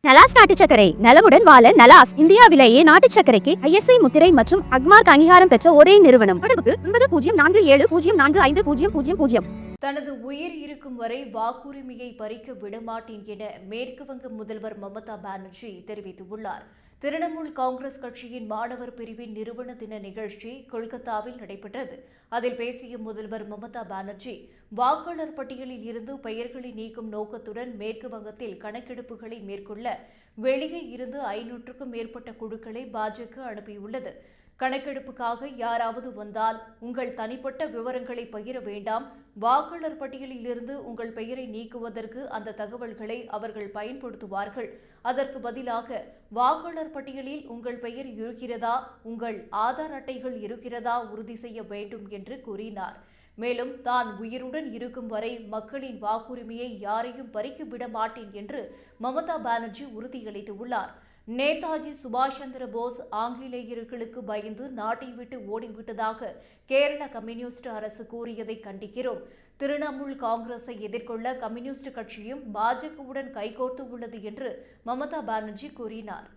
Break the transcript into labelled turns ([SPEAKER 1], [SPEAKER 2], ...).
[SPEAKER 1] நலாஸ் நாட்டு சர்க்கரை நலமுடன் வாழ நலாஸ் இந்தியாவிலேயே நாட்டு சர்க்கரைக்கு ஐஎஸ்ஐ முத்திரை மற்றும் அக்மார்க் அங்கீகாரம் பெற்ற ஒரே நிறுவனம். தொடர்புக்கு 9047045000.
[SPEAKER 2] தனது உயிர் இருக்கும் வரை வாக்குரிமையை பறிக்க விடமாட்டேன் என மேற்கு வங்க முதல்வர் மமதா பானர்ஜி தெரிவித்துள்ளார். திரிணாமுல் காங்கிரஸ் கட்சியின் மாணவர் பிரிவின் நிறுவன தின நிகழ்ச்சி கொல்கத்தாவில் நடைபெற்றது. அதில் பேசிய முதல்வர் மமதா பானர்ஜி, வாக்காளர் பட்டியலில் இருந்து பெயர்களை நீக்கும் நோக்கத்துடன் மேற்கு வங்கத்தில் கணக்கெடுப்புகளை மேற்கொள்ள வெளியே இருந்து 500க்கும் மேற்பட்ட குழுக்களை பாஜக அனுப்பியுள்ளது. கணக்கெடுப்புக்காக யாராவது வந்தால் உங்கள் தனிப்பட்ட விவரங்களை பகிர வேண்டாம். வாக்காளர் பட்டியலில் இருந்து உங்கள் பெயரை நீக்குவதற்கு அந்த தகவல்களை அவர்கள் பயன்படுத்துவார்கள். அதற்கு பதிலாக வாக்காளர் பட்டியலில் உங்கள் பெயர் இருக்கிறதா, உங்கள் ஆதார் அட்டைகள் இருக்கிறதா உறுதி செய்ய வேண்டும் என்று கூறினார். மேலும் தான் உயிருடன் இருக்கும் வரை மக்களின் வாக்குரிமையை யாரையும் பறிக்க விட மாட்டேன் என்று மமதா பானர்ஜி உறுதியளித்துள்ளார். நேதாஜி சுபாஷ் சந்திர போஸ் ஆங்கிலேயர்களுக்கு பயந்து நாட்டை விட்டு ஓடிவிட்டதாக கேரள கம்யூனிஸ்ட் அரசு கூறியதை கண்டிக்கிறோம். திரிணாமுல் காங்கிரஸை எதிர்கொள்ள கம்யூனிஸ்ட் கட்சியும் பாஜகவுடன் கைகோர்த்து உள்ளது என்று மமதா பானர்ஜி கூறினார்.